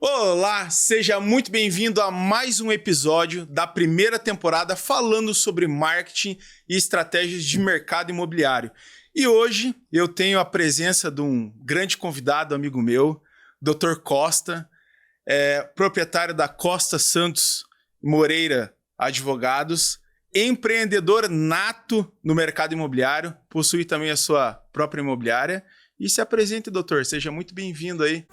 Olá, seja muito bem-vindo a mais um episódio da primeira temporada falando sobre marketing e estratégias de mercado imobiliário. E hoje eu tenho a presença de um grande convidado, amigo meu, Dr. Costa, proprietário da Costa Santos Moreira Advogados, empreendedor nato no mercado imobiliário, possui também a sua própria imobiliária. E se apresente, doutor, seja muito bem-vindo aí.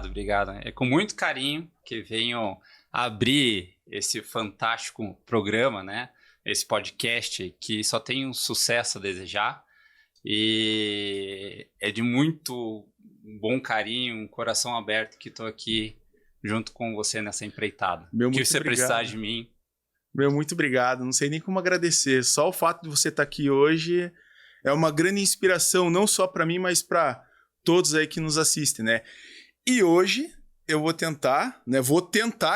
Obrigado. É com muito carinho que venho abrir esse fantástico programa, né? Esse podcast que só tem um sucesso a desejar e é de muito bom carinho, um coração aberto que estou aqui junto com você nessa empreitada. Meu, que muito você obrigado. precisar de mim. Meu, muito obrigado. Não sei nem como agradecer. Só o fato de você estar aqui hoje é uma grande inspiração, não só para mim, mas para todos aí que nos assistem, né? E hoje eu vou tentar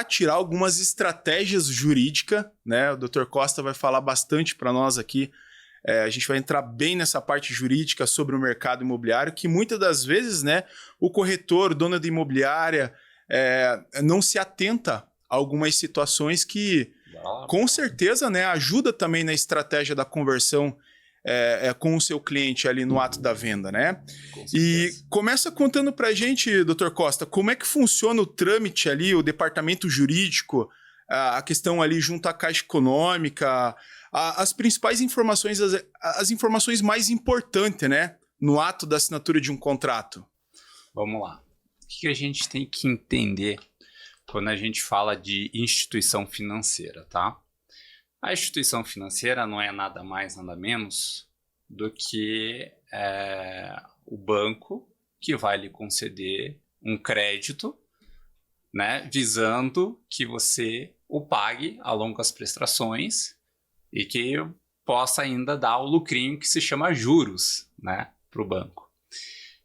tirar algumas estratégias jurídicas, né? O Dr. Costa vai falar bastante para nós aqui. A gente vai entrar bem nessa parte jurídica sobre o mercado imobiliário, que muitas das vezes, né, o corretor, o dono da imobiliária, não se atenta a algumas situações que, com certeza, né, ajuda também na estratégia da conversão com o seu cliente ali no ato da venda, né? E começa contando pra gente, Dr. Costa, como é que funciona o trâmite ali, o departamento jurídico, a questão ali junto à Caixa Econômica, as principais informações, as informações mais importantes, né, no ato da assinatura de um contrato. Vamos lá. O que a gente tem que entender quando a gente fala de instituição financeira, tá? A instituição financeira não é nada mais, nada menos do que o banco que vai lhe conceder um crédito, né, visando que você o pague a longas prestações e que possa ainda dar o lucrinho que se chama juros, né, para o banco.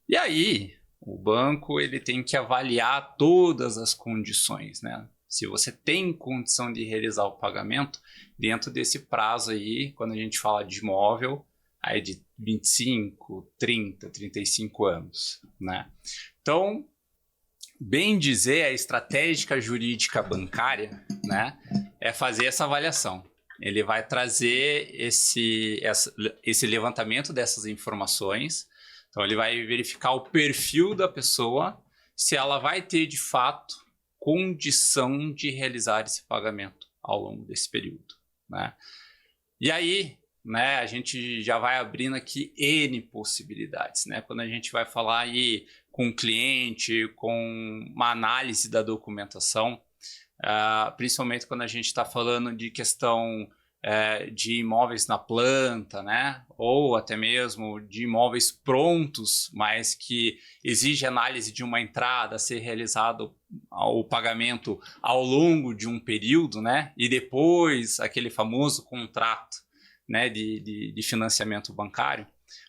E aí, o banco ele tem que avaliar todas as condições, né? Se você tem condição de realizar o pagamento dentro desse prazo aí, quando a gente fala de imóvel, aí de 25, 30, 35 anos, né? Então, bem dizer, a estratégia jurídica bancária, né, é fazer essa avaliação. Ele vai trazer esse levantamento dessas informações. Então, ele vai verificar o perfil da pessoa, se ela vai ter, de fato, condição de realizar esse pagamento ao longo desse período, né? E aí, né, a gente já vai abrindo aqui N possibilidades, né? Quando a gente vai falar aí com o cliente, com uma análise da documentação, principalmente quando a gente está falando de questão de imóveis na planta, né? Ou até mesmo de imóveis prontos, mas que exige análise de uma entrada a ser realizado o pagamento ao longo de um período, né? E depois aquele famoso contrato, né, de financiamento bancário.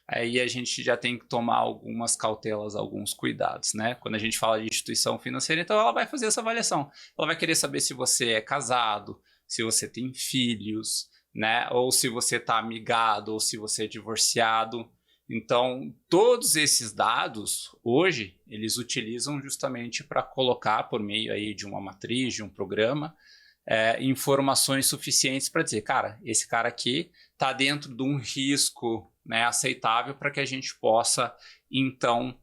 Aí a gente já tem que tomar algumas cautelas, alguns cuidados, né? Quando a gente fala de instituição financeira, então ela vai fazer essa avaliação. Ela vai querer saber se você é casado, se você tem filhos, né? Ou se você está amigado, ou se você é divorciado. Então, todos esses dados, hoje, eles utilizam justamente para colocar, por meio aí de uma matriz, de um programa, informações suficientes para dizer, cara, esse cara aqui está dentro de um risco, né, aceitável para que a gente possa, então,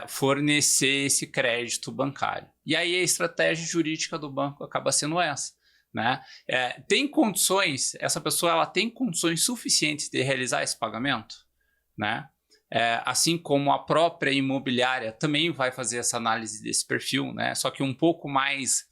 fornecer esse crédito bancário. E aí a estratégia jurídica do banco acaba sendo essa, né? Tem condições, essa pessoa ela tem condições suficientes de realizar esse pagamento, né? Assim como a própria imobiliária também vai fazer essa análise desse perfil, né? Só que um pouco mais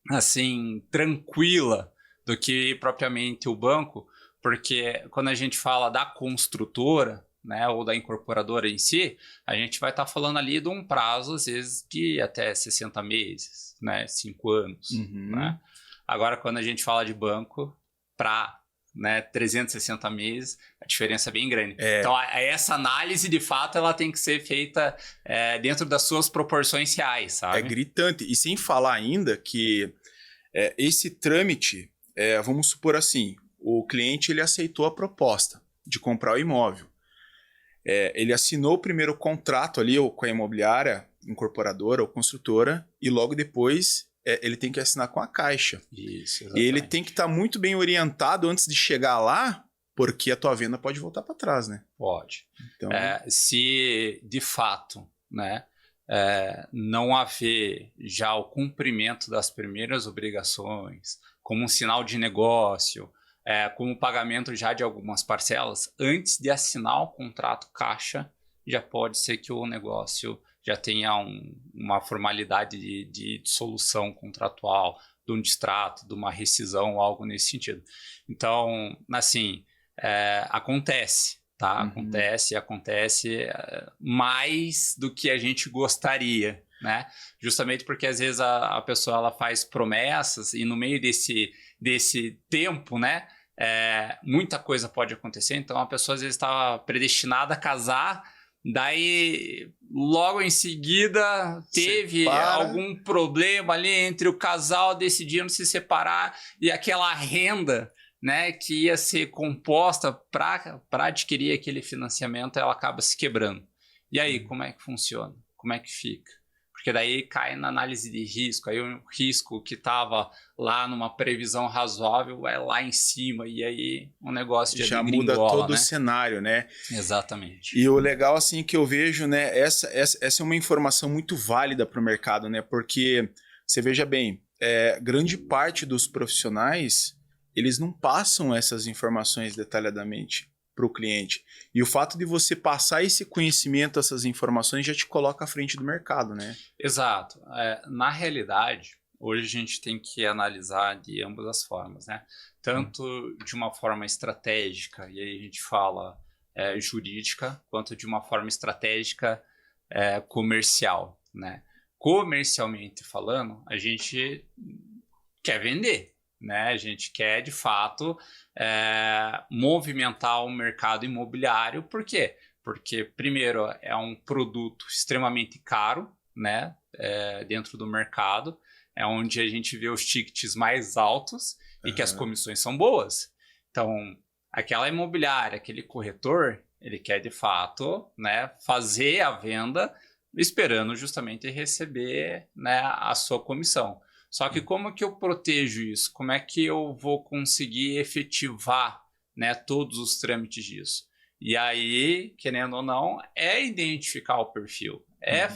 assim, tranquila do que propriamente o banco, porque quando a gente fala da construtora, né, ou da incorporadora em si, a gente vai estar falando ali de um prazo, às vezes, de até 60 meses, né, 5 anos. Né? Agora, quando a gente fala de banco, para né, 360 meses, a diferença é bem grande. Então, essa análise, de fato, ela tem que ser feita dentro das suas proporções reais, sabe? É gritante. E sem falar ainda que esse trâmite, vamos supor assim, o cliente ele aceitou a proposta de comprar o imóvel. Ele assinou o primeiro contrato ali ou com a imobiliária, incorporadora ou construtora, e logo depois ele tem que assinar com a Caixa. Isso, e ele tem que estar muito bem orientado antes de chegar lá, porque a tua venda pode voltar para trás, né? Pode. Então, se de fato, né, não haver já o cumprimento das primeiras obrigações, como um sinal de negócio, como pagamento já de algumas parcelas, antes de assinar o contrato caixa, já pode ser que o negócio já tenha uma formalidade de dissolução contratual, de um distrato, de uma rescisão, algo nesse sentido. Então, assim, acontece, tá? Acontece mais do que a gente gostaria, né? Justamente porque às vezes a pessoa ela faz promessas e no meio desse tempo, né? Muita coisa pode acontecer. Então a pessoa às vezes estava predestinada a casar, daí logo em seguida teve algum problema ali entre o casal decidindo se separar e aquela renda, né, que ia ser composta para adquirir aquele financiamento, ela acaba se quebrando. E aí, como é que funciona? Como é que fica? Porque daí cai na análise de risco, aí o risco que estava lá numa previsão razoável é lá em cima, e aí o negócio já muda todo, né? O cenário, né? Exatamente. E o legal, assim, que eu vejo, né, essa é uma informação muito válida para o mercado, né? Porque, você veja bem, grande parte dos profissionais, eles não passam essas informações detalhadamente para o cliente. E o fato de você passar esse conhecimento, essas informações, já te coloca à frente do mercado, né? Exato. Na realidade, hoje a gente tem que analisar de ambas as formas, né? Tanto de uma forma estratégica, e aí a gente fala jurídica, quanto de uma forma estratégica comercial, né? Comercialmente falando, a gente quer vender, né? A gente quer, de fato, movimentar o mercado imobiliário. Por quê? Porque, primeiro, é um produto extremamente caro, né? Dentro do mercado, é onde a gente vê os tickets mais altos e que as comissões são boas. Então, aquela imobiliária, aquele corretor, ele quer, de fato, né, fazer a venda esperando justamente receber, né, a sua comissão. Só que como que eu protejo isso? Como é que eu vou conseguir efetivar, né, todos os trâmites disso? E aí, querendo ou não, identificar o perfil,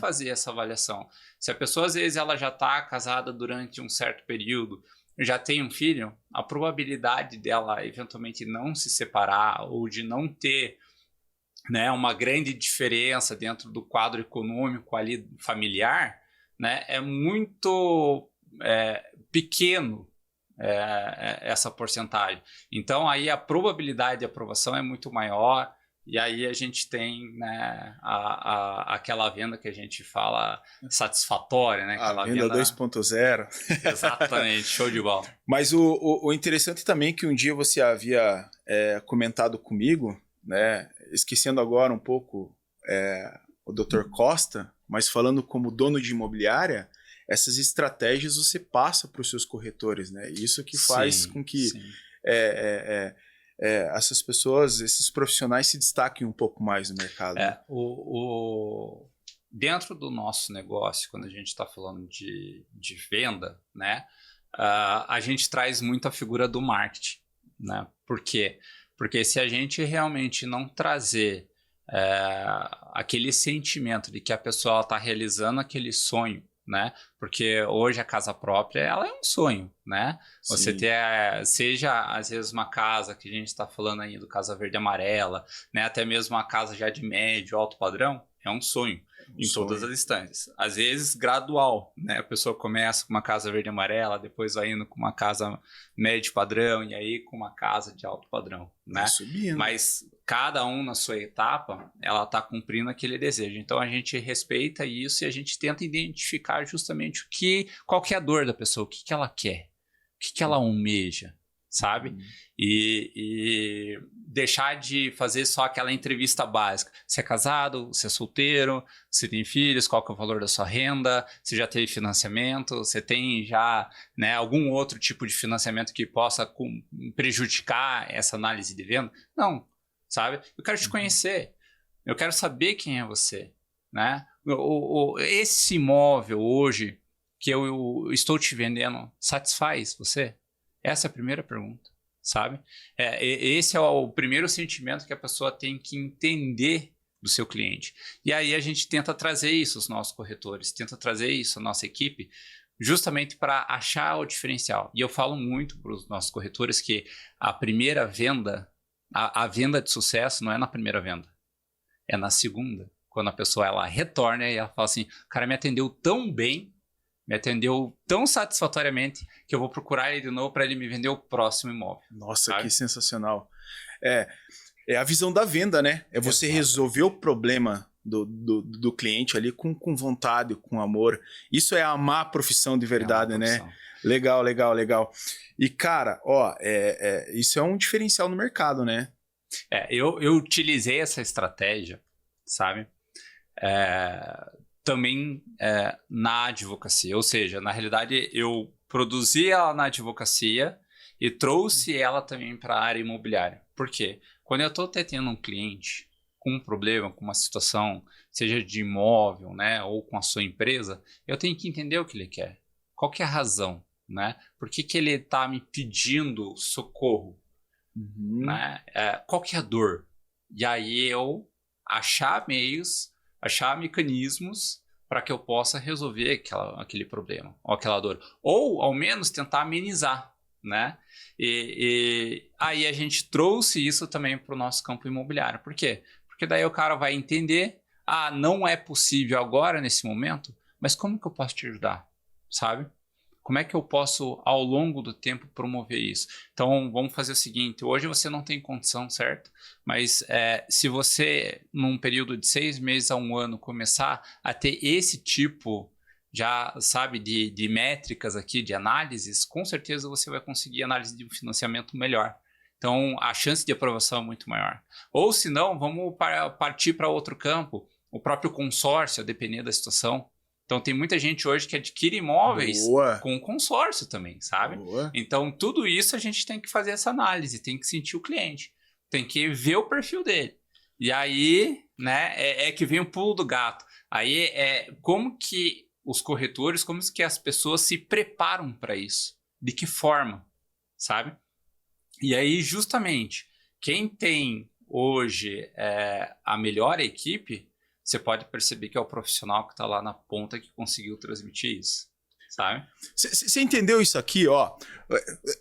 fazer essa avaliação. Se a pessoa, às vezes, ela já está casada durante um certo período, já tem um filho, a probabilidade dela eventualmente não se separar ou de não ter, né, uma grande diferença dentro do quadro econômico ali familiar, né, é muito pequeno essa porcentagem. Então, aí a probabilidade de aprovação é muito maior e aí a gente tem, né, aquela venda que a gente fala satisfatória, né? A venda 2.0. Exatamente, show de bola. Mas o interessante também é que um dia você havia comentado comigo, né, esquecendo agora um pouco o Dr. Costa, mas falando como dono de imobiliária, essas estratégias você passa para os seus corretores, né? Isso que faz com que essas pessoas, esses profissionais se destaquem um pouco mais no mercado. Né? Dentro do nosso negócio, quando a gente está falando de venda, né, a gente traz muito a figura do marketing, né? Por quê? Porque se a gente realmente não trazer aquele sentimento de que a pessoa está realizando aquele sonho, né? Porque hoje a casa própria, ela é um sonho, né? Sim. Você ter, seja às vezes uma casa que a gente está falando aí do Casa Verde e Amarela, né? Até mesmo uma casa já de médio, alto padrão, é um sonho. Em todas as instâncias. Às vezes gradual, né? A pessoa começa com uma casa verde e amarela, depois vai indo com uma casa médio padrão e aí com uma casa de alto padrão, né? Subindo. Mas cada um na sua etapa, ela está cumprindo aquele desejo. Então a gente respeita isso e a gente tenta identificar justamente qual que é a dor da pessoa, o que ela quer, o que ela almeja, sabe? E deixar de fazer só aquela entrevista básica. Você é casado, você é solteiro, você tem filhos, qual que é o valor da sua renda, você já teve financiamento, você tem já, né, algum outro tipo de financiamento que possa prejudicar essa análise de venda? Não, sabe? Eu quero te conhecer, eu quero saber quem é você, né? Esse imóvel hoje que eu estou te vendendo satisfaz você? Essa é a primeira pergunta, sabe? Esse é o primeiro sentimento que a pessoa tem que entender do seu cliente. E aí a gente tenta trazer isso aos nossos corretores, tenta trazer isso à nossa equipe, justamente para achar o diferencial. E eu falo muito para os nossos corretores que a primeira venda, a venda de sucesso não é na primeira venda, é na segunda. Quando a pessoa ela retorna e ela fala assim, o cara me atendeu tão bem, me atendeu tão satisfatoriamente que eu vou procurar ele de novo para ele me vender o próximo imóvel. Nossa, sabe? Que sensacional. É a visão da venda, né? É você resolver o problema do cliente ali com vontade, com amor. Isso é amar a profissão de verdade, né? Legal, legal, legal. E, cara, isso é um diferencial no mercado, né? Eu utilizei essa estratégia, sabe? Também na advocacia. Ou seja, na realidade, eu produzi ela na advocacia e trouxe ela também para a área imobiliária. Por quê? Quando eu estou tendo um cliente com um problema, com uma situação, seja de imóvel, né, ou com a sua empresa, eu tenho que entender o que ele quer. Qual que é a razão, né? Por que ele está me pedindo socorro? Né? Qual que é a dor? E aí eu achar meios, achar mecanismos para que eu possa resolver aquele problema, ou aquela dor. Ou, ao menos, tentar amenizar, né? E aí a gente trouxe isso também para o nosso campo imobiliário. Por quê? Porque daí o cara vai entender, não é possível agora, nesse momento, mas como que eu posso te ajudar, sabe? Como é que eu posso, ao longo do tempo, promover isso? Então, vamos fazer o seguinte, hoje você não tem condição, certo? Mas se você, num período de 6 meses a 1 ano, começar a ter esse tipo, já sabe, de métricas aqui, de análises, com certeza você vai conseguir análise de um financiamento melhor. Então, a chance de aprovação é muito maior. Ou, se não, vamos partir para outro campo, o próprio consórcio, a depender da situação. Então, tem muita gente hoje que adquire imóveis com consórcio também, sabe? Então, tudo isso a gente tem que fazer essa análise, tem que sentir o cliente, tem que ver o perfil dele. E aí, né, que vem o pulo do gato. Aí como que os corretores, como que as pessoas se preparam para isso? De que forma, sabe? E aí, justamente, quem tem hoje a melhor equipe, você pode perceber que é o profissional que está lá na ponta que conseguiu transmitir isso, sabe? Você entendeu isso aqui, ó?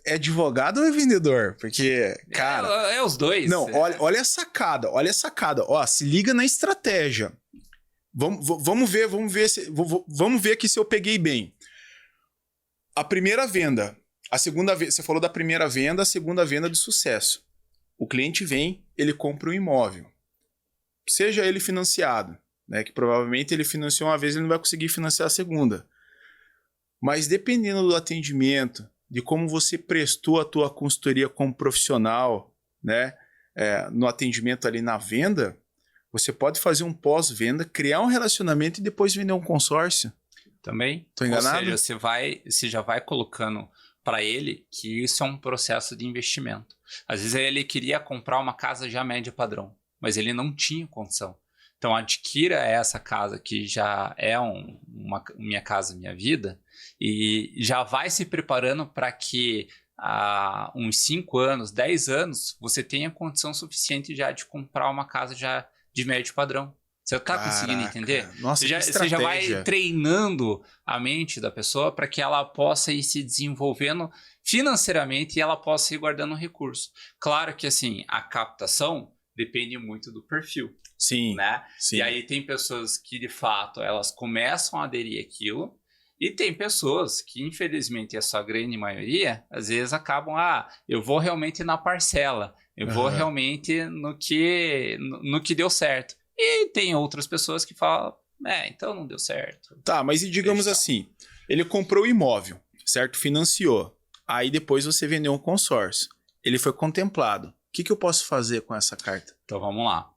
É advogado ou é vendedor? Porque, cara... É os dois. Não, olha a sacada, olha a sacada. Ó, se liga na estratégia. Vamos ver aqui se eu peguei bem. A primeira venda, a segunda venda, você falou da primeira venda, a segunda venda de sucesso. O cliente vem, ele compra um imóvel. Seja ele financiado, né, que provavelmente ele financiou uma vez, ele não vai conseguir financiar a segunda. Mas dependendo do atendimento, de como você prestou a tua consultoria como profissional, né, no atendimento ali na venda, você pode fazer um pós-venda, criar um relacionamento e depois vender um consórcio. Também. Tô enganado? Ou seja, você já vai colocando para ele que isso é um processo de investimento. Às vezes ele queria comprar uma casa já média padrão, mas ele não tinha condição. Então, adquira essa casa que já é Minha Casa Minha Vida e já vai se preparando para que há uns 5 anos, 10 anos, você tenha condição suficiente já de comprar uma casa já de médio padrão. Você está conseguindo entender? Nossa, você já vai treinando a mente da pessoa para que ela possa ir se desenvolvendo financeiramente e ela possa ir guardando recurso. Claro que assim, a captação depende muito do perfil. Sim, né? Sim. E aí tem pessoas que de fato elas começam a aderir àquilo e tem pessoas que infelizmente, a sua grande maioria, às vezes acabam, eu vou realmente na parcela, eu vou realmente no que deu certo. E tem outras pessoas que falam, então não deu certo. Tá, mas e digamos assim, ele comprou o imóvel, certo? Financiou. Aí depois você vendeu um consórcio. Ele foi contemplado. O que eu posso fazer com essa carta? Então vamos lá.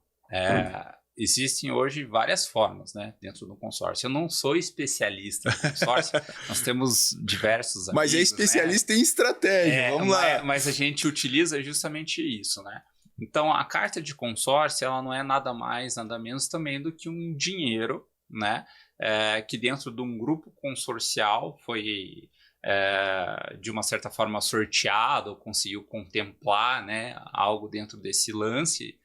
Existem hoje várias formas, né, dentro do consórcio. Eu não sou especialista no consórcio, nós temos diversos amigos. Mas é especialista, né, em estratégia, vamos lá. Mas a gente utiliza justamente isso, né? Então a carta de consórcio, ela não é nada mais, nada menos também do que um dinheiro, né, que dentro de um grupo consorcial foi de uma certa forma sorteado, conseguiu contemplar, né, algo dentro desse lance,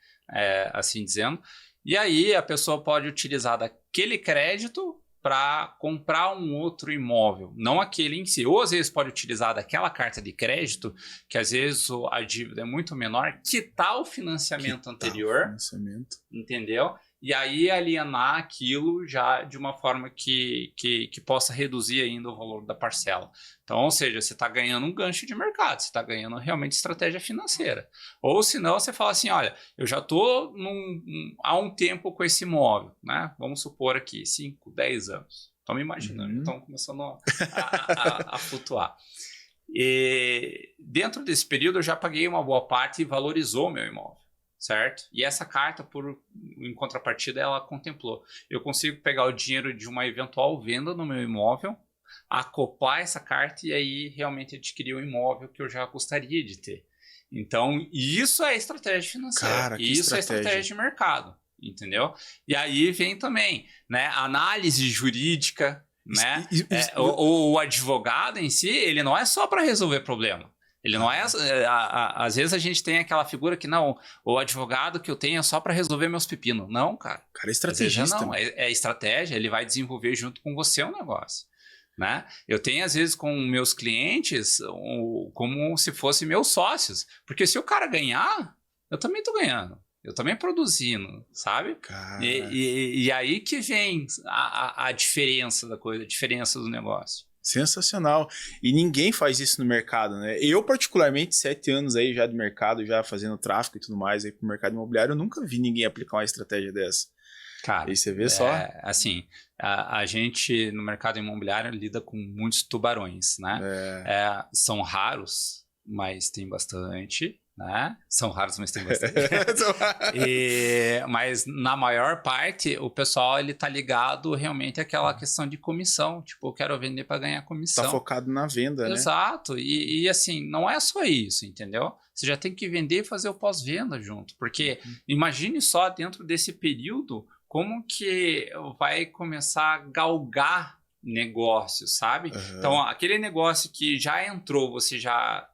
assim dizendo. E aí a pessoa pode utilizar daquele crédito para comprar um outro imóvel, não aquele em si. Ou às vezes pode utilizar daquela carta de crédito, que às vezes a dívida é muito menor, quitar o financiamento anterior, entendeu? E aí alienar aquilo já de uma forma que possa reduzir ainda o valor da parcela. Então, ou seja, você está ganhando um gancho de mercado, você está ganhando realmente estratégia financeira. Ou senão você fala assim, olha, eu já estou há um tempo com esse imóvel, né? Vamos supor aqui, 5, 10 anos. Estão me imaginando, estão começando a flutuar. E dentro desse período eu já paguei uma boa parte e valorizou meu imóvel. Certo? E essa carta, em contrapartida, ela contemplou. Eu consigo pegar o dinheiro de uma eventual venda no meu imóvel, acoplar essa carta e aí realmente adquirir o imóvel que eu já gostaria de ter. Então, isso é estratégia financeira. Cara, que isso estratégia. É estratégia de mercado, entendeu? E aí vem também, né, análise jurídica, né? O advogado em si, ele não é só para resolver problema. Ele não é... às vezes a gente tem aquela figura que não, o advogado que eu tenho é só para resolver meus pepinos. Não, cara. Cara, é estrategista. Não, é estratégia, ele vai desenvolver junto com você um negócio, né? Eu tenho, às vezes, com meus clientes como se fossem meus sócios. Porque se o cara ganhar, eu também estou ganhando. Eu também produzindo, sabe? E aí que vem a diferença da coisa, a diferença do negócio. Sensacional. E ninguém faz isso no mercado, né? Eu, particularmente, 7 anos aí já de mercado, já fazendo tráfego e tudo mais aí pro mercado imobiliário, eu nunca vi ninguém aplicar uma estratégia dessa. Cara, aí você vê só. Assim, a gente no mercado imobiliário lida com muitos tubarões, né? São raros, mas tem bastante, né? São raros, mas tem bastante. Mas na maior parte, o pessoal ele tá ligado realmente àquela questão de comissão. Tipo, eu quero vender para ganhar comissão. Tá focado na venda, né? Exato. E assim, não é só isso, entendeu? Você já tem que vender e fazer o pós-venda junto. Porque imagine só dentro desse período como que vai começar a galgar negócios, sabe? Então, aquele negócio que já entrou, você já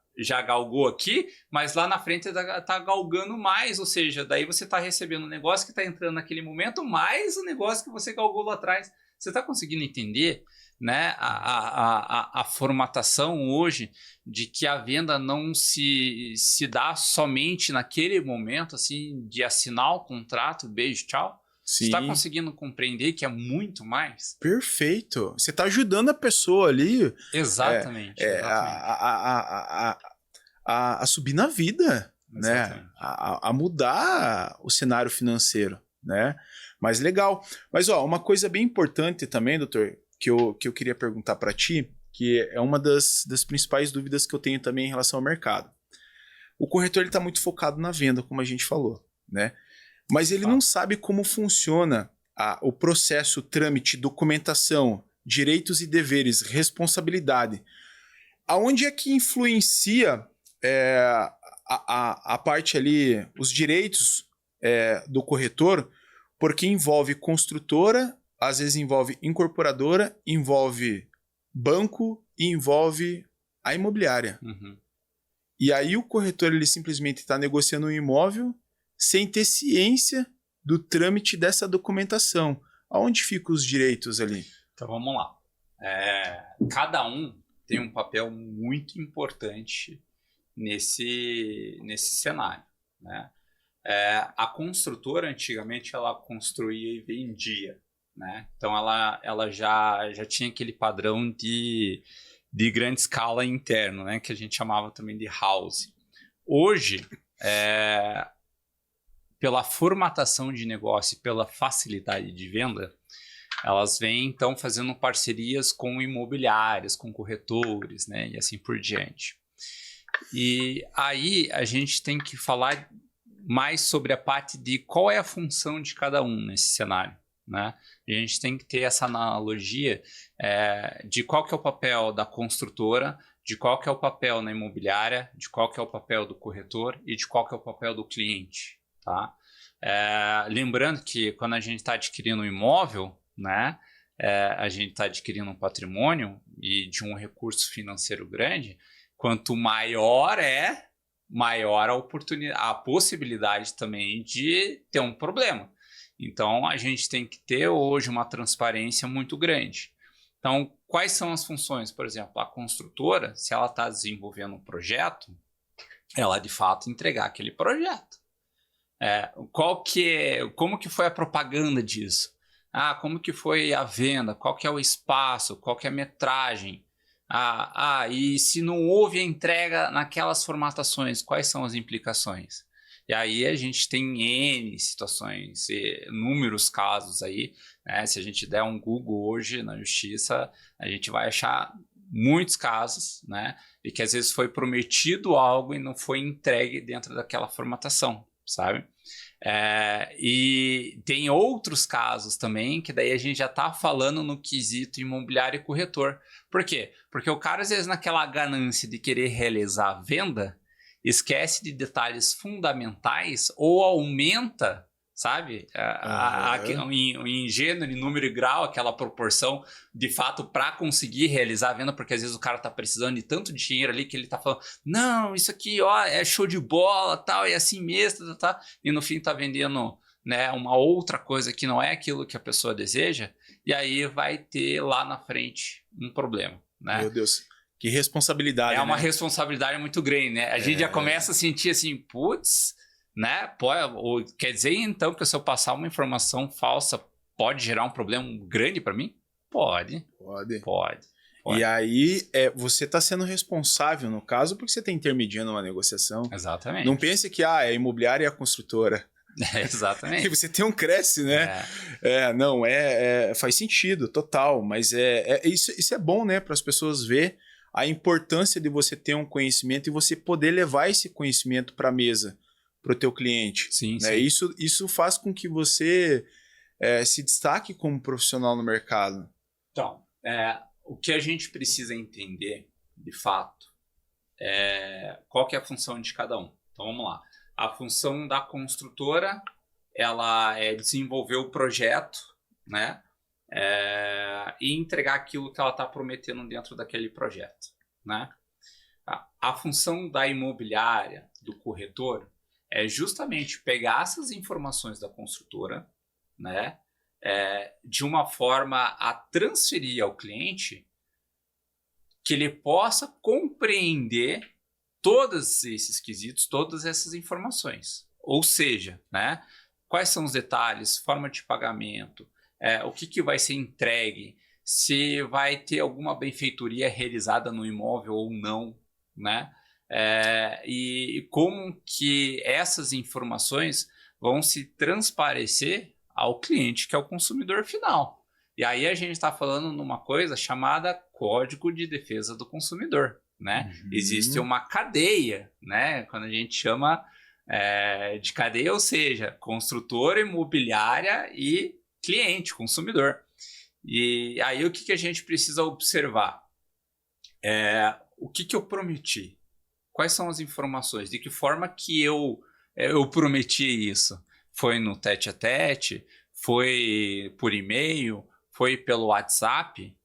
galgou aqui, mas lá na frente tá galgando mais, ou seja, daí você tá recebendo um negócio que tá entrando naquele momento, mais o negócio que você galgou lá atrás. Você tá conseguindo entender, né, a formatação hoje de que a venda não se dá somente naquele momento, assim, de assinar o contrato, beijo, tchau? Sim. Você está conseguindo compreender que é muito mais? Perfeito. Você está ajudando a pessoa ali. Exatamente. A subir na vida, né? A mudar o cenário financeiro, né? Mas legal. Mas ó, uma coisa bem importante também, doutor, que eu queria perguntar para ti, que é uma das principais dúvidas que eu tenho também em relação ao mercado. O corretor está muito focado na venda, como a gente falou, né? Mas ele não sabe como funciona o processo, trâmite, documentação, direitos e deveres, responsabilidade. Aonde é que influencia a parte ali, os direitos do corretor, porque envolve construtora, às vezes envolve incorporadora, envolve banco e envolve a imobiliária. E aí o corretor ele simplesmente está negociando um imóvel sem ter ciência do trâmite dessa documentação. Aonde ficam os direitos ali? Então vamos lá. Cada um tem um papel muito importante nesse cenário, né? A construtora antigamente ela construía e vendia, né? Então ela já tinha aquele padrão de grande escala interno, né? Que a gente chamava também de house. Hoje, pela formatação de negócio e pela facilidade de venda, elas vêm, então, fazendo parcerias com imobiliárias, com corretores, né, e assim por diante. E aí a gente tem que falar mais sobre a parte de qual é a função de cada um nesse cenário, né? E a gente tem que ter essa analogia de qual que é o papel da construtora, de qual que é o papel na imobiliária, de qual que é o papel do corretor e de qual que é o papel do cliente, tá? Lembrando que quando a gente está adquirindo um imóvel, né, a gente está adquirindo um patrimônio e de um recurso financeiro grande, quanto maior maior a oportunidade, a possibilidade também de ter um problema. Então, a gente tem que ter hoje uma transparência muito grande. Então, quais são as funções? Por exemplo, a construtora, se ela está desenvolvendo um projeto, ela de fato entregar aquele projeto. Como que foi a propaganda disso? Como que foi a venda? Qual que é o espaço? Qual que é a metragem? E se não houve a entrega naquelas formatações, quais são as implicações? E aí a gente tem N situações, inúmeros casos aí, né? Se a gente der um Google hoje na justiça, a gente vai achar muitos casos, né? E que às vezes foi prometido algo e não foi entregue dentro daquela formatação, sabe? E tem outros casos também que daí a gente já está falando no quesito imobiliário e corretor. Por quê? Porque o cara, às vezes, naquela ganância de querer realizar a venda, esquece de detalhes fundamentais ou aumenta, sabe? O ingênuo, em número e grau, aquela proporção, de fato, para conseguir realizar a venda, porque às vezes o cara está precisando de tanto dinheiro ali que ele está falando, não, isso aqui ó, é show de bola, tal, é assim mesmo, tá, e no fim está vendendo, né, uma outra coisa que não é aquilo que a pessoa deseja, e aí vai ter lá na frente um problema, né? Meu Deus. Que responsabilidade, uma né? responsabilidade muito grande, né? A gente já começa a sentir assim, putz, né? Quer dizer, então, que se eu passar uma informação falsa pode gerar um problema grande para mim? Pode. E aí, você está sendo responsável, no caso, porque você está intermediando uma negociação. Exatamente. Não pense que é a imobiliária e a construtora. Exatamente. E você tem um cresce, né? Não, faz sentido, total. Mas isso é bom, né? Para as pessoas ver a importância de você ter um conhecimento e você poder levar esse conhecimento para a mesa, para o teu cliente. Sim, né? sim. Isso faz com que você se destaque como profissional no mercado. Então, o que a gente precisa entender, de fato, qual que é a função de cada um. Então, vamos lá. A função da construtora, ela é desenvolver o projeto, né? E entregar aquilo que ela está prometendo dentro daquele projeto, né? A função da imobiliária, do corretor, é justamente pegar essas informações da construtora, né? De uma forma a transferir ao cliente que ele possa compreender todos esses quesitos, todas essas informações. Ou seja, né? Quais são os detalhes, forma de pagamento, o que vai ser entregue, se vai ter alguma benfeitoria realizada no imóvel ou não, né? E como que essas informações vão se transparecer ao cliente, que é o consumidor final. E aí a gente está falando numa coisa chamada Código de Defesa do Consumidor, né? Existe uma cadeia, né? Quando a gente chama de cadeia, ou seja, construtora, imobiliária e cliente, consumidor. E aí o que a gente precisa observar? O que eu prometi? Quais são as informações? De que forma que eu prometi isso? Foi no tete-a-tete? Foi por e-mail? Foi pelo WhatsApp?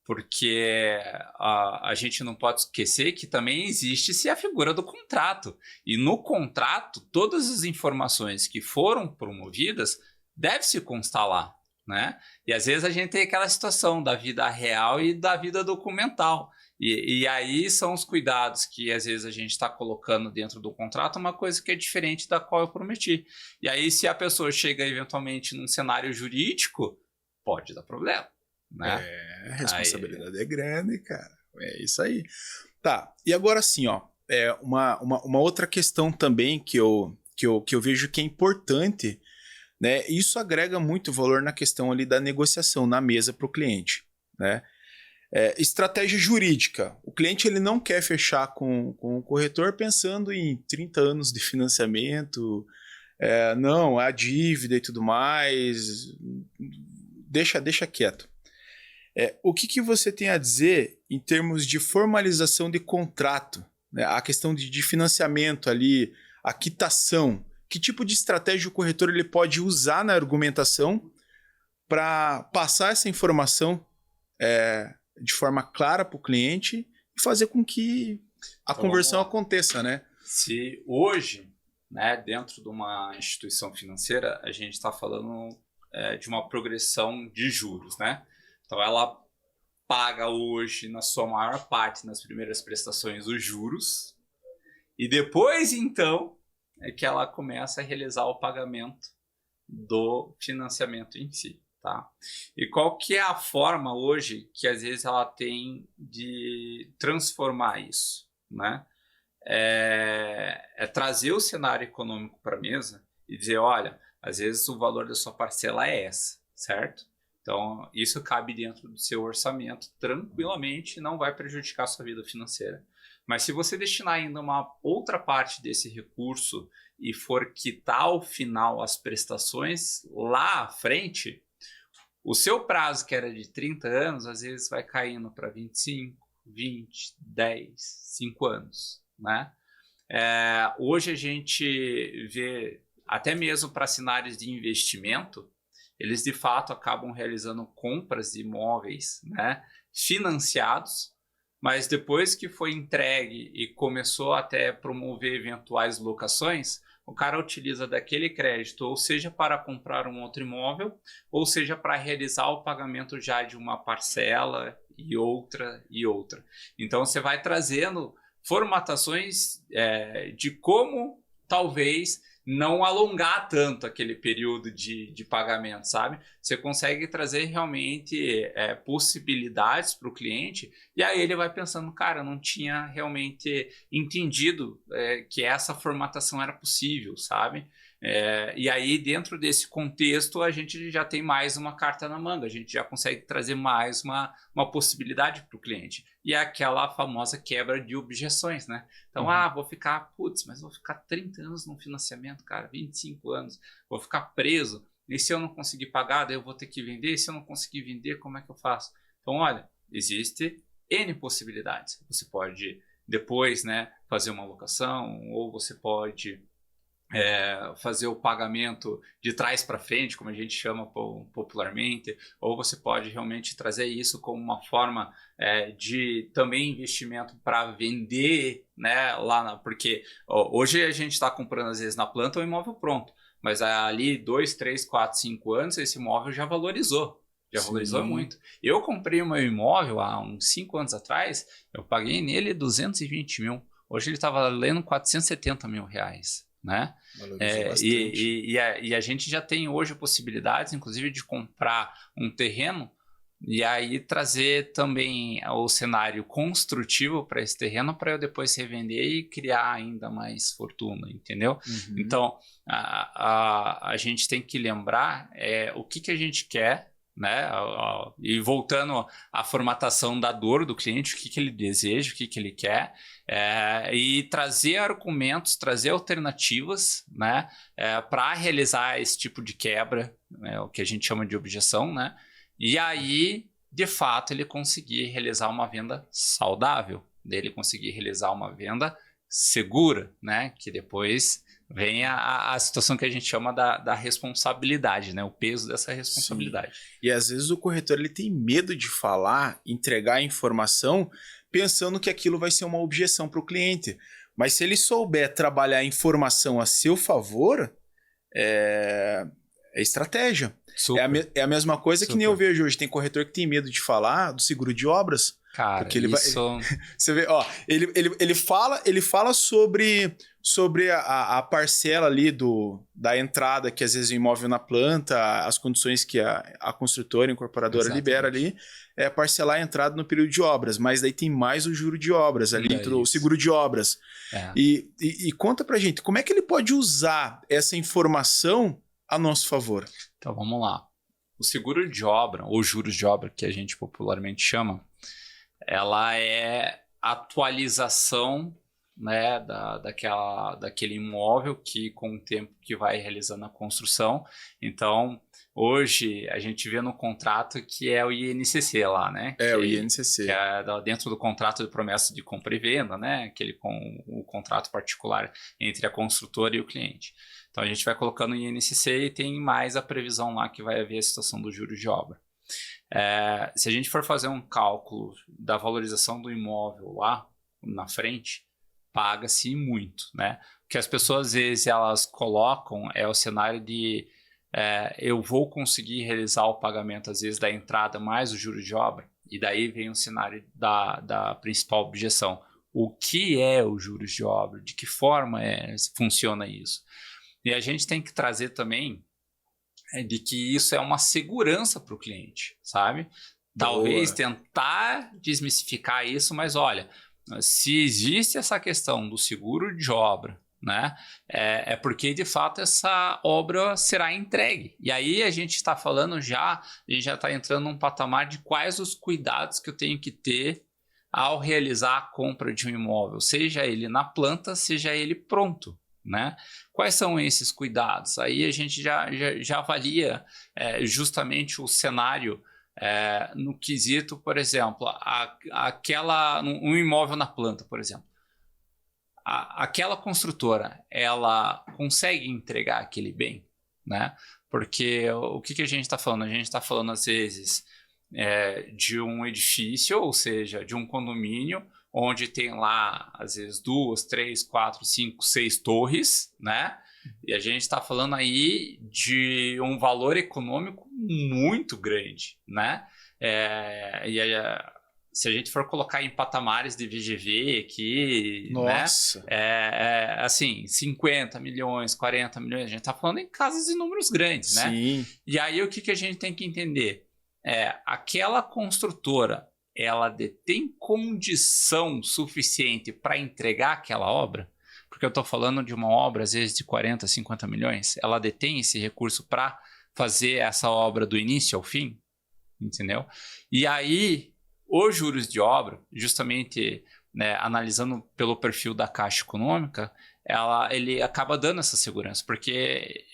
Porque a gente não pode esquecer que também existe a figura do contrato. E no contrato, todas as informações que foram promovidas devem se constar lá, né? E às vezes a gente tem aquela situação da vida real e da vida documental. E aí são os cuidados que às vezes a gente está colocando dentro do contrato, uma coisa que é diferente da qual eu prometi. E aí se a pessoa chega eventualmente num cenário jurídico, pode dar problema. Né? A responsabilidade é grande, cara. É isso aí. Tá, e agora sim, ó, uma outra questão também que eu vejo que é importante, né? Isso agrega muito valor na questão ali da negociação na mesa para o cliente, né? Estratégia jurídica. O cliente ele não quer fechar com o corretor pensando em 30 anos de financiamento, não, a dívida e tudo mais. Deixa quieto. O que você tem a dizer em termos de formalização de contrato? Né? A questão de financiamento ali, a quitação. Que tipo de estratégia o corretor ele pode usar na argumentação para passar essa informação de forma clara para o cliente e fazer com que a conversão aconteça, né? Se hoje, né, dentro de uma instituição financeira, a gente está falando de uma progressão de juros, né? Então, ela paga hoje, na sua maior parte, nas primeiras prestações, os juros, e depois, então, é que ela começa a realizar o pagamento do financiamento em si. Tá? E qual que é a forma hoje que às vezes ela tem de transformar isso, né? Trazer o cenário econômico para a mesa e dizer, olha, às vezes o valor da sua parcela é essa, certo? Então, isso cabe dentro do seu orçamento tranquilamente e não vai prejudicar a sua vida financeira. Mas se você destinar ainda uma outra parte desse recurso e for quitar ao final as prestações lá à frente, o seu prazo, que era de 30 anos, às vezes vai caindo para 25, 20, 10, 5 anos, né? Hoje a gente vê, até mesmo para cenários de investimento, eles de fato acabam realizando compras de imóveis, né, financiados, mas depois que foi entregue e começou até a promover eventuais locações, o cara utiliza daquele crédito, ou seja, para comprar um outro imóvel, ou seja, para realizar o pagamento já de uma parcela e outra e outra. Então, você vai trazendo formatações de como talvez não alongar tanto aquele período de pagamento, sabe? Você consegue trazer realmente possibilidades para o cliente e aí ele vai pensando, cara, eu não tinha realmente entendido que essa formatação era possível, sabe? E aí dentro desse contexto a gente já tem mais uma carta na manga, a gente já consegue trazer mais uma possibilidade para o cliente. E é aquela famosa quebra de objeções, né? Então, vou ficar 30 anos no financiamento, cara, 25 anos, vou ficar preso. E se eu não conseguir pagar, daí eu vou ter que vender. E se eu não conseguir vender, como é que eu faço? Então, olha, existe N possibilidades. Você pode depois, né, fazer uma locação, ou você pode fazer o pagamento de trás para frente, como a gente chama popularmente, ou você pode realmente trazer isso como uma forma de também investimento para vender, né, porque hoje a gente está comprando às vezes na planta um imóvel pronto, mas ali 2, 3, 4, 5 anos esse imóvel já valorizou. Já valorizou muito. Eu comprei o meu imóvel há uns 5 anos atrás, eu paguei nele 220 mil. Hoje ele está valendo 470 mil reais. Né? E a gente já tem hoje possibilidades, inclusive, de comprar um terreno e aí trazer também o cenário construtivo para esse terreno para eu depois revender e criar ainda mais fortuna, entendeu? Então, a gente tem que lembrar o que a gente quer, né? E voltando à formatação da dor do cliente, o que ele deseja, o que ele quer, e trazer argumentos, trazer alternativas, né, para realizar esse tipo de quebra, né, o que a gente chama de objeção, né? E aí, de fato, ele conseguir realizar uma venda saudável, dele conseguir realizar uma venda segura, né? Que depois vem a situação que a gente chama da responsabilidade, né? O peso dessa responsabilidade. Sim. E às vezes o corretor ele tem medo de falar, entregar a informação, pensando que aquilo vai ser uma objeção para o cliente. Mas se ele souber trabalhar a informação a seu favor, é estratégia. É a mesma coisa que nem eu vejo hoje. Tem corretor que tem medo de falar do seguro de obras. Cara, porque você vê, ó, ele fala sobre a parcela ali da entrada, que às vezes o imóvel na planta, as condições que a construtora, a incorporadora libera ali, parcelar a entrada no período de obras, mas daí tem mais o juro de obras ali, o seguro de obras. E conta pra gente, como é que ele pode usar essa informação a nosso favor? Então vamos lá. O seguro de obra, ou juros de obra, que a gente popularmente chama, ela é atualização, né, daquele imóvel que com o tempo que vai realizando a construção. Então, hoje a gente vê no contrato que é o INCC lá, né? O INCC. Que é dentro do contrato de promessa de compra e venda, né? Aquele com o contrato particular entre a construtora e o cliente. Então, a gente vai colocando o INCC e tem mais a previsão lá que vai haver a situação dos juros de obra. Se a gente for fazer um cálculo da valorização do imóvel lá na frente, paga-se muito, né? O que as pessoas, às vezes, elas colocam é o cenário de eu vou conseguir realizar o pagamento, às vezes, da entrada mais o juro de obra, e daí vem o cenário da principal objeção. O que é o juros de obra? De que forma funciona isso? E a gente tem que trazer também de que isso é uma segurança para o cliente, sabe? Talvez tentar desmistificar isso, mas olha, se existe essa questão do seguro de obra, né, é porque de fato essa obra será entregue. E aí a gente está falando a gente já está entrando num patamar de quais os cuidados que eu tenho que ter ao realizar a compra de um imóvel, seja ele na planta, seja ele pronto. Né? Quais são esses cuidados? Aí a gente já avalia justamente o cenário no quesito, por exemplo, um imóvel na planta, por exemplo. Aquela construtora, ela consegue entregar aquele bem? Né? Porque o que a gente está falando? A gente está falando, às vezes, de um edifício, ou seja, de um condomínio, onde tem lá, às vezes, 2, 3, 4, 5, 6 torres, né? E a gente está falando aí de um valor econômico muito grande, né? Se a gente for colocar em patamares de VGV aqui, nossa, né? Assim, 50 milhões, 40 milhões, a gente está falando em casas de números grandes, né? Sim. E aí o que a gente tem que entender? Aquela construtora, ela detém condição suficiente para entregar aquela obra? Porque eu estou falando de uma obra, às vezes, de 40, 50 milhões. Ela detém esse recurso para fazer essa obra do início ao fim? Entendeu? E aí, os juros de obra, justamente, né, analisando pelo perfil da Caixa Econômica, ele acaba dando essa segurança, porque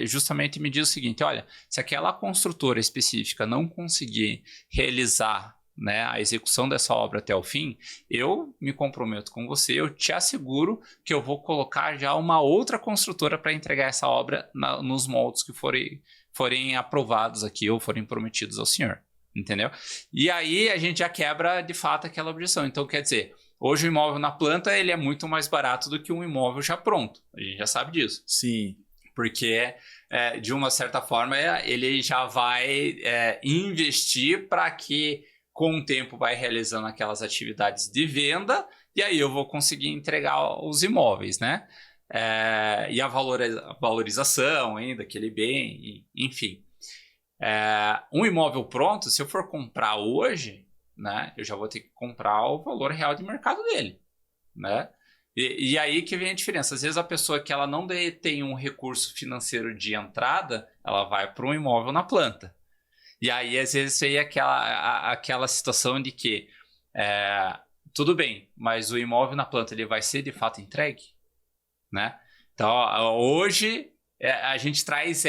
justamente me diz o seguinte: olha, se aquela construtora específica não conseguir realizar, né, a execução dessa obra até o fim, eu me comprometo com você, eu te asseguro que eu vou colocar já uma outra construtora para entregar essa obra nos moldes que forem aprovados aqui ou forem prometidos ao senhor, entendeu? E aí a gente já quebra de fato aquela objeção. Então, quer dizer, hoje o imóvel na planta ele é muito mais barato do que um imóvel já pronto, a gente já sabe disso. Sim. Porque, de uma certa forma, ele já vai investir para que com o tempo vai realizando aquelas atividades de venda, e aí eu vou conseguir entregar os imóveis, né? E a valorização ainda, aquele bem, enfim. Um imóvel pronto, se eu for comprar hoje, né, eu já vou ter que comprar o valor real de mercado dele, né? E aí que vem a diferença. Às vezes a pessoa que ela não tem um recurso financeiro de entrada, ela vai para um imóvel na planta. E aí, às vezes, aí aquela situação de que tudo bem, mas o imóvel na planta ele vai ser de fato entregue, né? Então, hoje a gente traz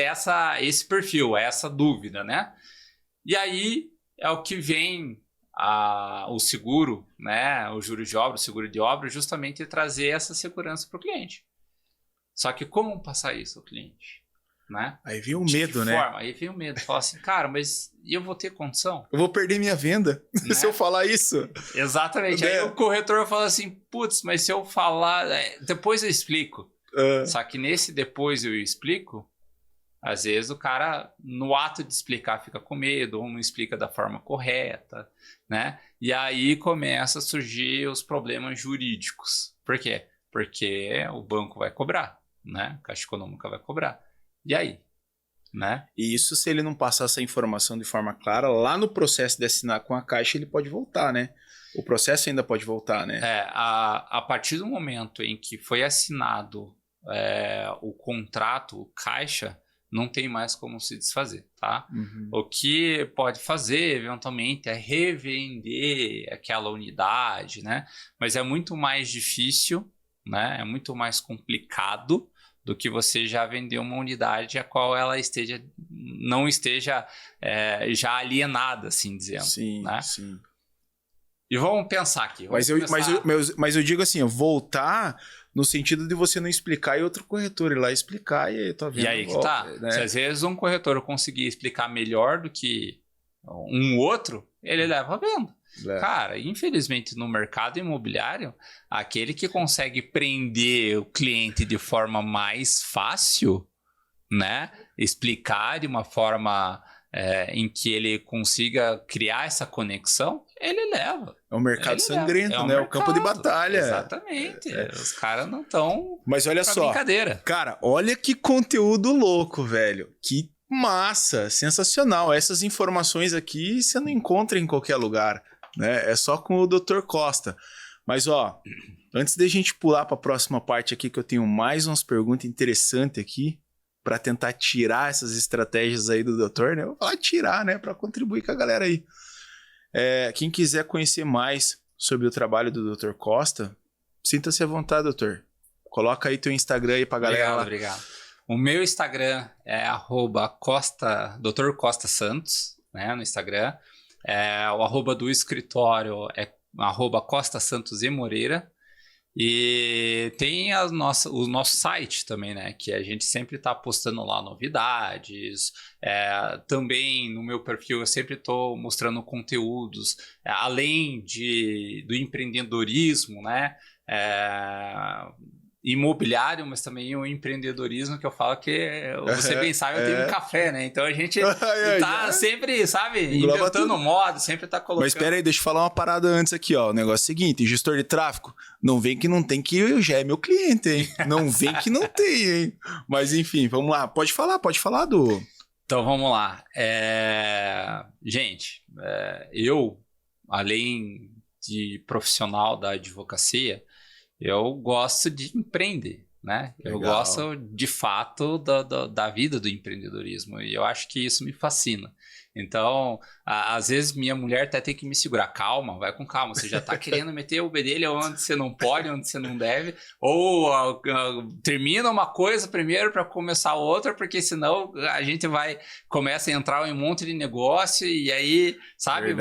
esse perfil, essa dúvida, né? E aí é o que vem o seguro, né? O juros de obra, o seguro de obra, justamente trazer essa segurança para o cliente. Só que como passar isso ao cliente? Né? Aí vem o medo, né? Aí vem o medo. Fala assim, cara, mas eu vou ter condição? Eu vou perder minha venda, né? Se eu falar isso. Exatamente. Aí o corretor fala assim, putz, mas se eu falar... depois eu explico. Só que nesse depois eu explico, às vezes o cara, no ato de explicar, fica com medo, ou não explica da forma correta, né? E aí começa a surgir os problemas jurídicos. Por quê? Porque o banco vai cobrar, né? A Caixa Econômica vai cobrar. E aí? Né? E isso, se ele não passar essa informação de forma clara, lá no processo de assinar com a Caixa, ele pode voltar, né? O processo ainda pode voltar, né? A partir do momento em que foi assinado o contrato, o Caixa, não tem mais como se desfazer, tá? Uhum. O que pode fazer, eventualmente, é revender aquela unidade, né? Mas é muito mais difícil, né? É muito mais complicado do que você já vender uma unidade a qual ela não esteja já alienada, assim dizendo. Sim, né? sim. E vamos pensar aqui. Mas eu digo assim, voltar no sentido de você não explicar e outro corretor ir lá explicar e aí tá vendo. E aí que tá. Né? Se às vezes um corretor conseguir explicar melhor do que um outro, ele leva a venda. Cara, infelizmente no mercado imobiliário, aquele que consegue prender o cliente de forma mais fácil, né? Explicar de uma forma em que ele consiga criar essa conexão, ele leva. É um mercado sangrento, né? O campo de batalha. Exatamente. Os caras não estão. Mas olha só, brincadeira. Cara, olha que conteúdo louco, velho. Que massa, sensacional. Essas informações aqui você não encontra em qualquer lugar, né? É só com o Dr. Costa. Mas ó, antes da gente pular para a próxima parte aqui, que eu tenho mais umas perguntas interessantes aqui para tentar tirar essas estratégias aí do doutor, né? Eu vou falar tirar, né? Para contribuir com a galera aí. Quem quiser conhecer mais sobre o trabalho do Dr. Costa, sinta-se à vontade, doutor. Coloca aí teu Instagram aí pra galera. Obrigado. O meu Instagram é @Dr. Costa Santos, né? No Instagram. O @ do escritório é @Costa Santos e Moreira. E tem o nosso site também, né? Que a gente sempre está postando lá novidades. Também no meu perfil eu sempre estou mostrando conteúdos, além do empreendedorismo, né? Imobiliário, mas também o empreendedorismo, que eu falo que você bem sabe, eu tenho um café, né? Então a gente tá sempre, sabe, inventando moda, sempre tá colocando. Mas espera aí, deixa eu falar uma parada antes aqui, ó. O negócio é o seguinte, gestor de tráfego, não vem que não tem, que eu já é meu cliente, hein? Não vem que não tem, hein? Mas enfim, vamos lá. Pode falar do... Então vamos lá. Gente, eu, além de profissional da advocacia, eu gosto de empreender, né? Legal. Eu gosto, de fato, da vida do empreendedorismo. E eu acho que isso me fascina. Então, às vezes, minha mulher até tem que me segurar. Calma, vai com calma. Você já está querendo meter o bedelho onde você não pode, onde você não deve. Ou termina uma coisa primeiro para começar outra, porque senão a gente começa a entrar em um monte de negócio e aí, sabe,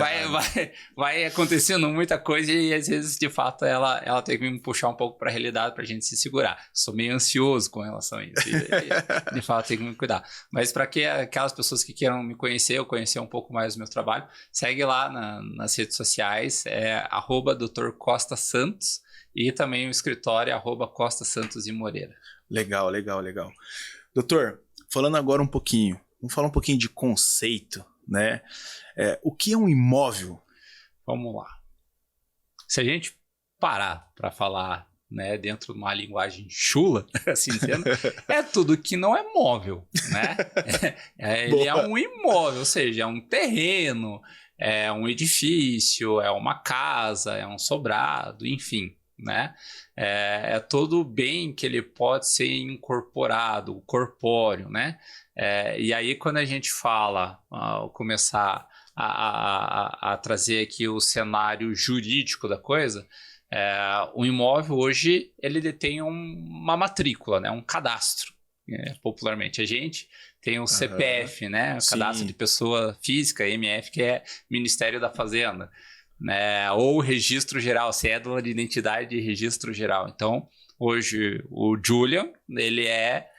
vai acontecendo muita coisa e às vezes, de fato, ela tem que me puxar um pouco para a realidade para a gente se segurar. Sou meio ansioso com relação a isso. E, de fato, tem que me cuidar. Mas para aquelas pessoas que queiram me conhecer, eu conhecer um pouco mais do meu trabalho, segue lá nas redes sociais, @Dr. Costa Santos, e também o escritório @Costa Santos e Moreira. Legal. Doutor, falando agora vamos falar um pouquinho de conceito, né? O que é um imóvel? Vamos lá. Se a gente parar para falar, né, dentro de uma linguagem chula, assim dizendo, é tudo que não é móvel, né? Ele é um imóvel, ou seja, é um terreno, é um edifício, é uma casa, é um sobrado, enfim, né? É todo bem que ele pode ser incorporado, corpóreo, né? E aí quando a gente fala, começar a trazer aqui o cenário jurídico da coisa, o imóvel hoje ele detém uma matrícula, né? Um cadastro, popularmente. A gente tem o CPF, né? O cadastro de pessoa física, MF, que é Ministério da Fazenda, né? Ou registro geral, cédula de identidade e registro geral. Então, hoje o Julian, ele é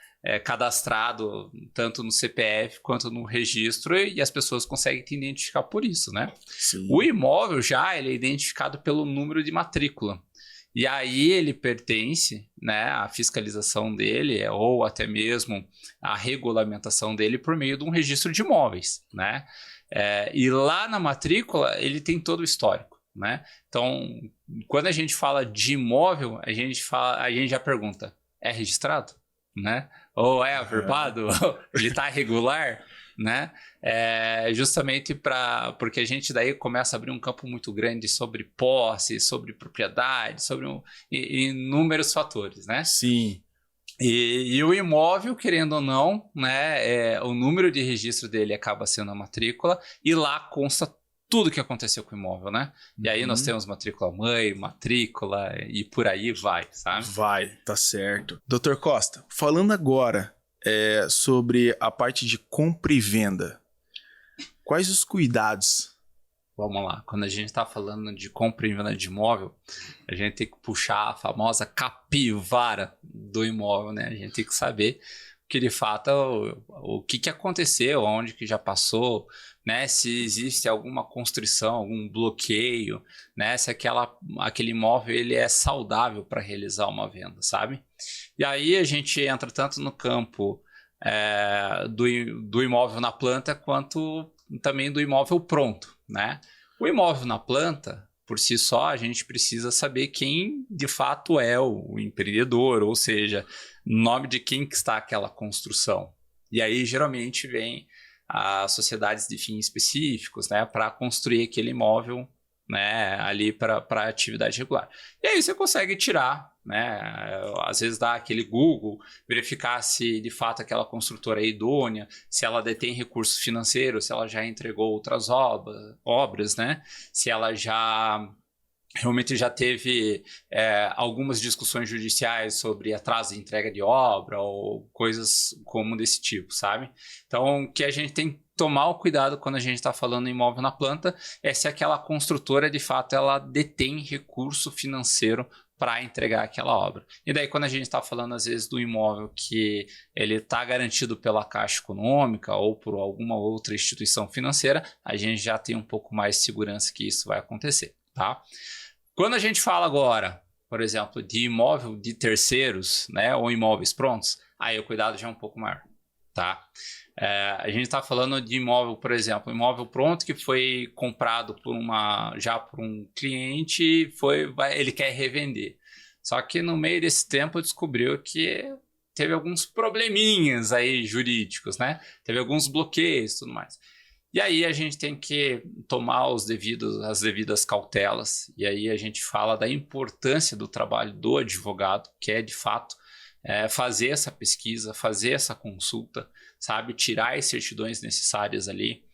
cadastrado tanto no CPF quanto no registro e as pessoas conseguem te identificar por isso, né? Sim. O imóvel ele é identificado pelo número de matrícula. E aí ele pertence, né, à fiscalização dele ou até mesmo à regulamentação dele por meio de um registro de imóveis, né? E lá na matrícula ele tem todo o histórico, né? Então, quando a gente fala de imóvel, a gente já pergunta, é registrado? Né? Ou é averbado? Ele está regular? Né? Justamente porque a gente daí começa a abrir um campo muito grande sobre posse, sobre propriedade, sobre inúmeros fatores, né? Sim. E o imóvel, querendo ou não, né, o número de registro dele acaba sendo a matrícula e lá consta tudo que aconteceu com o imóvel, né? E aí nós temos matrícula mãe, matrícula e por aí vai, sabe? Vai, tá certo. Doutor Costa, falando agora sobre a parte de compra e venda, quais os cuidados? Vamos lá, quando a gente está falando de compra e venda de imóvel, a gente tem que puxar a famosa capivara do imóvel, né? A gente tem que saber que de fato o que aconteceu, onde que já passou, né? Se existe alguma constrição, algum bloqueio, né? Se aquele imóvel ele é saudável para realizar uma venda, sabe? E aí a gente entra tanto no campo do imóvel na planta quanto também do imóvel pronto, né? O imóvel na planta, por si só, a gente precisa saber quem de fato é o empreendedor, ou seja, o nome de quem que está aquela construção. E aí, geralmente, vem as sociedades de fins específicos, né, para construir aquele imóvel, né, ali para atividade regular. E aí você consegue tirar, né, às vezes dá aquele Google, verificar se de fato aquela construtora é idônea, se ela detém recursos financeiros, se ela já entregou outras obras, né, se ela realmente já teve algumas discussões judiciais sobre atraso de entrega de obra ou coisas como desse tipo, sabe? Então, o que a gente tem que tomar o cuidado quando a gente está falando em imóvel na planta é se aquela construtora, de fato, ela detém recurso financeiro para entregar aquela obra. E daí, quando a gente está falando, às vezes, do imóvel que ele está garantido pela Caixa Econômica ou por alguma outra instituição financeira, a gente já tem um pouco mais de segurança que isso vai acontecer, tá? Quando a gente fala agora, por exemplo, de imóvel de terceiros, né, ou imóveis prontos, aí o cuidado já é um pouco maior, tá? A gente está falando de imóvel, por exemplo, imóvel pronto que foi comprado já por um cliente, ele quer revender. Só que no meio desse tempo descobriu que teve alguns probleminhas aí jurídicos, né? Teve alguns bloqueios e tudo mais. E aí a gente tem que tomar as devidas cautelas, e aí a gente fala da importância do trabalho do advogado, que é de fato fazer essa pesquisa, fazer essa consulta, sabe, tirar as certidões necessárias ali,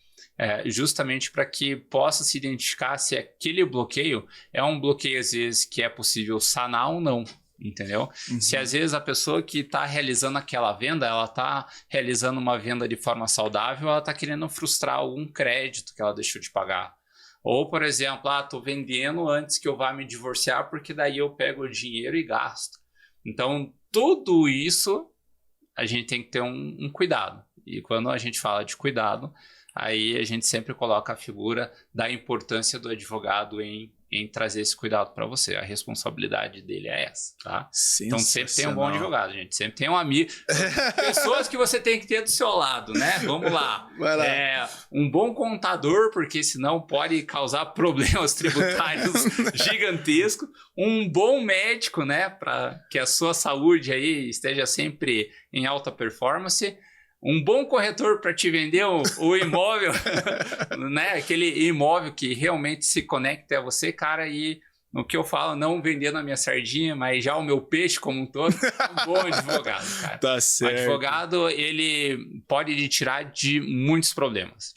justamente para que possa se identificar se aquele bloqueio é um bloqueio às vezes que é possível sanar ou não. Entendeu? Uhum. Se às vezes a pessoa que está realizando aquela venda, ela está realizando uma venda de forma saudável, ela está querendo frustrar algum crédito que ela deixou de pagar. Ou, por exemplo, estou vendendo antes que eu vá me divorciar, porque daí eu pego o dinheiro e gasto. Então, tudo isso a gente tem que ter um cuidado. E quando a gente fala de cuidado, aí a gente sempre coloca a figura da importância do advogado em trazer esse cuidado para você. A responsabilidade dele é essa, tá? Então sempre tem um bom advogado, gente. Sempre tem um amigo. Pessoas que você tem que ter do seu lado, né? Vamos lá. Um bom contador, porque senão pode causar problemas tributários gigantescos. Um bom médico, né? Para que a sua saúde aí esteja sempre em alta performance. Um bom corretor para te vender o imóvel, né? Aquele imóvel que realmente se conecta a você, cara, e no que eu falo, não vendendo a minha sardinha, mas já o meu peixe como um todo, um bom advogado, cara. Tá certo. O advogado, ele pode te tirar de muitos problemas,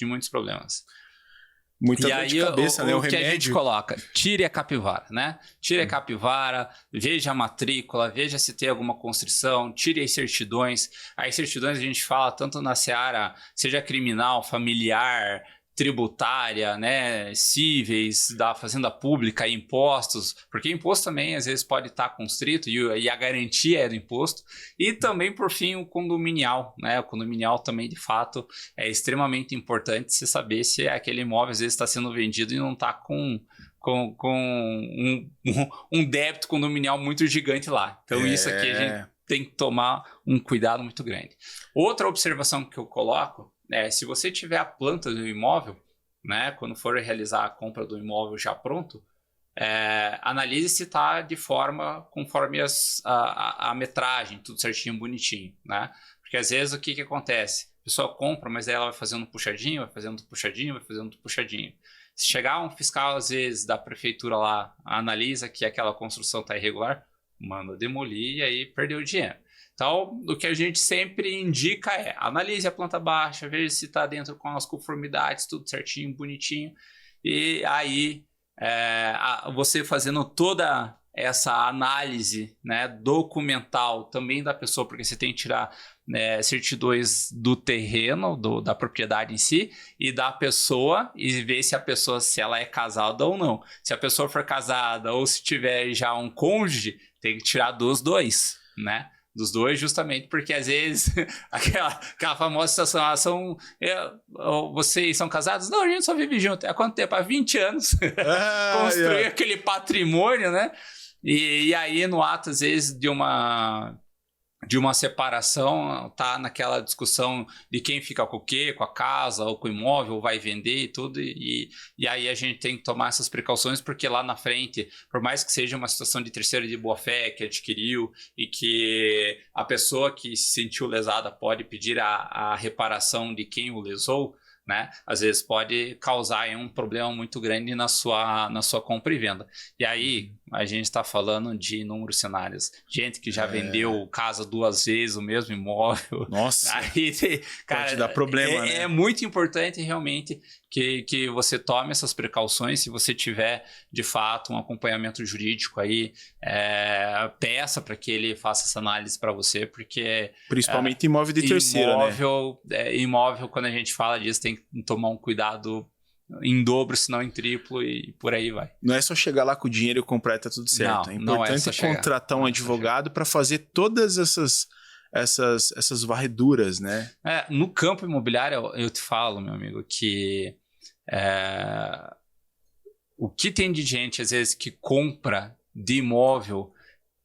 Muita dor de cabeça, né? O que a gente coloca, tire a capivara, né? Tire a capivara, veja a matrícula, veja se tem alguma constrição, tire as certidões. As certidões a gente fala tanto na seara, seja criminal, familiar, tributária, né, cíveis, da fazenda pública, impostos, porque imposto também às vezes pode estar constrito e a garantia é do imposto, e também por fim o condominial, né, o condominial também de fato é extremamente importante você saber se aquele imóvel às vezes está sendo vendido e não está com um débito condominial muito gigante lá, então isso aqui a gente tem que tomar um cuidado muito grande. Outra observação que eu coloco se você tiver a planta do imóvel, né, quando for realizar a compra do imóvel já pronto, analise se está de forma conforme a metragem, tudo certinho, bonitinho, né? Porque às vezes o que acontece? A pessoa compra, mas aí ela vai fazendo puxadinho, vai fazendo puxadinho, vai fazendo puxadinho. Se chegar um fiscal, às vezes, da prefeitura lá, analisa que aquela construção está irregular, manda demolir e aí perdeu o dinheiro. Então, o que a gente sempre indica é analise a planta baixa, veja se está dentro com as conformidades, tudo certinho, bonitinho. E aí, você fazendo toda essa análise, né, documental também da pessoa, porque você tem que tirar certidões do terreno, da propriedade em si, e da pessoa, e ver se a pessoa, se ela é casada ou não. Se a pessoa for casada ou se tiver já um cônjuge, tem que tirar dos dois, né? Dos dois, justamente porque às vezes aquela famosa situação, vocês são casados? Não, a gente só vive junto. Há quanto tempo? Há 20 anos. Construir aquele patrimônio, né? E aí, no ato, às vezes, de uma separação, tá naquela discussão de quem fica com o quê, com a casa ou com o imóvel, ou vai vender e tudo, e aí a gente tem que tomar essas precauções, porque lá na frente, por mais que seja uma situação de terceiro de boa-fé que adquiriu e que a pessoa que se sentiu lesada pode pedir a reparação de quem o lesou, né? Às vezes pode causar um problema muito grande na sua compra e venda. E aí, a gente está falando de inúmeros cenários. Gente que já vendeu casa 2 vezes o mesmo imóvel. Nossa, aí, cara, pode dar problema, né? É muito importante realmente que você tome essas precauções. Se você tiver, de fato, um acompanhamento jurídico aí, peça para que ele faça essa análise para você, porque... Principalmente imóvel de terceiro, né? Imóvel, quando a gente fala disso, tem que tomar um cuidado em dobro, se não em triplo, e por aí vai. Não é só chegar lá com o dinheiro e comprar e tá tudo certo. Não, é importante contratar um advogado para fazer todas essas varreduras, né? No campo imobiliário, eu te falo, meu amigo, que o que tem de gente, às vezes, que compra de imóvel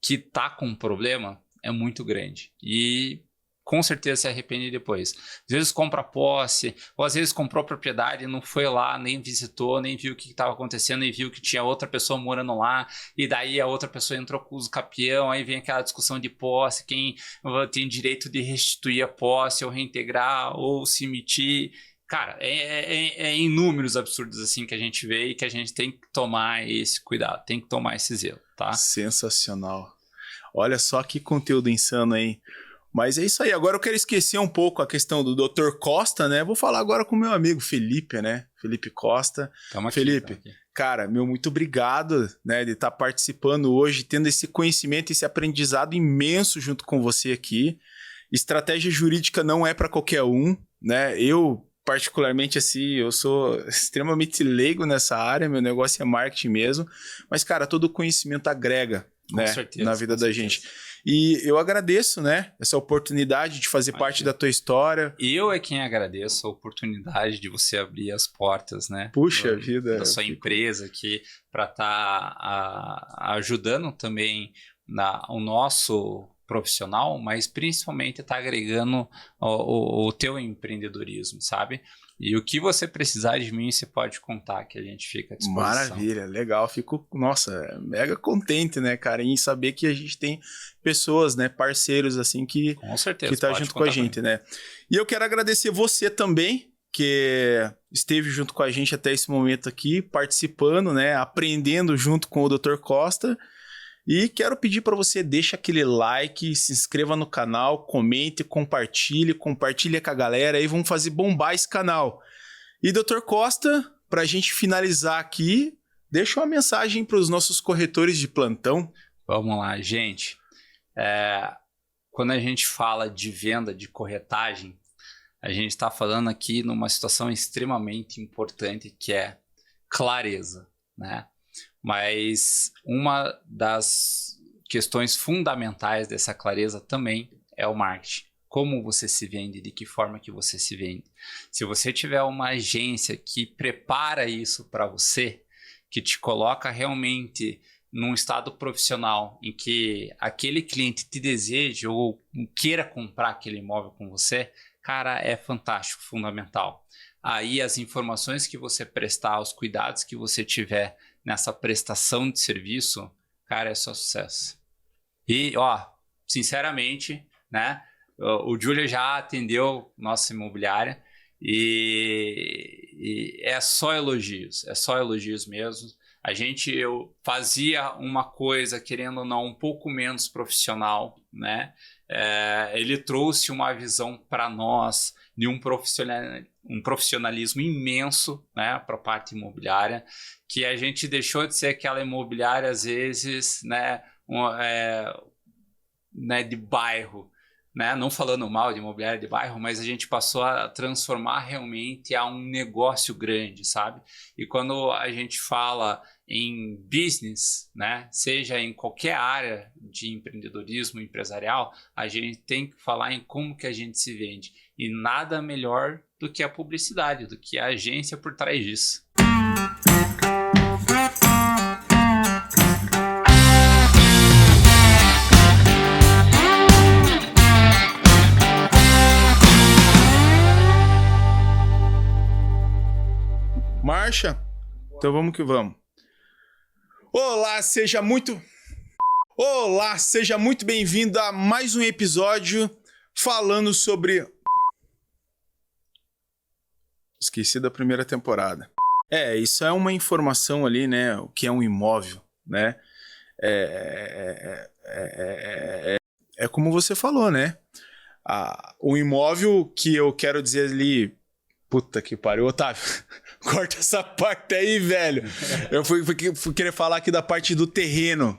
que tá com problema é muito grande. E com certeza se arrepende depois. Às vezes compra posse, ou às vezes comprou propriedade e não foi lá, nem visitou, nem viu o que estava acontecendo, nem viu que tinha outra pessoa morando lá, e daí a outra pessoa entrou com uso capião, aí vem aquela discussão de posse, quem tem direito de restituir a posse, ou reintegrar, ou se emitir. Cara, é inúmeros absurdos assim que a gente vê e que a gente tem que tomar esse cuidado, tem que tomar esse zelo, tá? Sensacional. Olha só que conteúdo insano aí. Mas é isso aí. Agora eu quero esquecer um pouco a questão do Dr. Costa, né? Vou falar agora com o meu amigo Felipe, né? Felipe Costa. Felipe, cara, muito obrigado, né, de estar participando hoje, tendo esse conhecimento, esse aprendizado imenso junto com você aqui. Estratégia jurídica não é para qualquer um, né? Eu, particularmente, assim, eu sou extremamente leigo nessa área, meu negócio é marketing mesmo. Mas, cara, todo conhecimento agrega, né, certeza, na vida da gente. E eu agradeço, né, essa oportunidade de fazer parte da tua histua. Eu é quem agradeço a oportunidade de você abrir as portas, né? Puxa vida. Da sua empresa aqui para estar ajudando também o nosso profissional, mas principalmente está agregando o teu empreendedorismo, sabe? E o que você precisar de mim, você pode contar, que a gente fica à disposição. Maravilha, legal. Fico, mega contente, né, cara, em saber que a gente tem pessoas, né, parceiros, assim, que tá junto com a gente, né? E eu quero agradecer você também, que esteve junto com a gente até esse momento aqui, participando, né, aprendendo junto com o Dr. Costa. E quero pedir para você, deixa aquele like, se inscreva no canal, comente, compartilhe com a galera aí, vamos fazer bombar esse canal. E Dr. Costa, para a gente finalizar aqui, deixa uma mensagem para os nossos corretores de plantão. Vamos lá, gente. Quando a gente fala de venda, de corretagem, a gente está falando aqui numa situação extremamente importante, que é clareza, né? Mas uma das questões fundamentais dessa clareza também é o marketing. Como você se vende, de que forma que você se vende. Se você tiver uma agência que prepara isso para você, que te coloca realmente num estado profissional em que aquele cliente te deseja ou queira comprar aquele imóvel com você, cara, é fantástico, fundamental. Aí as informações que você prestar, os cuidados que você tiver nessa prestação de serviço, cara, é só sucesso. E, sinceramente, né, o Júlio já atendeu nossa imobiliária e é só elogios mesmo. Eu fazia uma coisa, querendo ou não, um pouco menos profissional, né? Ele trouxe uma visão para nós de um profissionalismo imenso, né, para a parte imobiliária, que a gente deixou de ser aquela imobiliária, às vezes, né, de bairro, né? Não falando mal de imobiliária de bairro, mas a gente passou a transformar realmente a um negócio grande, sabe? E quando a gente fala em business, né, seja em qualquer área de empreendedorismo empresarial, a gente tem que falar em como que a gente se vende. E nada melhor do que a publicidade, do que a agência por trás disso. Marcha? Então vamos que vamos. Olá, seja muito bem-vindo a mais um episódio falando sobre... Esqueci da primeira temporada. Isso é uma informação ali, né? O que é um imóvel, né? É como você falou, né? O imóvel que eu quero dizer ali... Puta que pariu, Otávio. Corta essa parte aí, velho. Eu fui querer falar aqui da parte do terreno,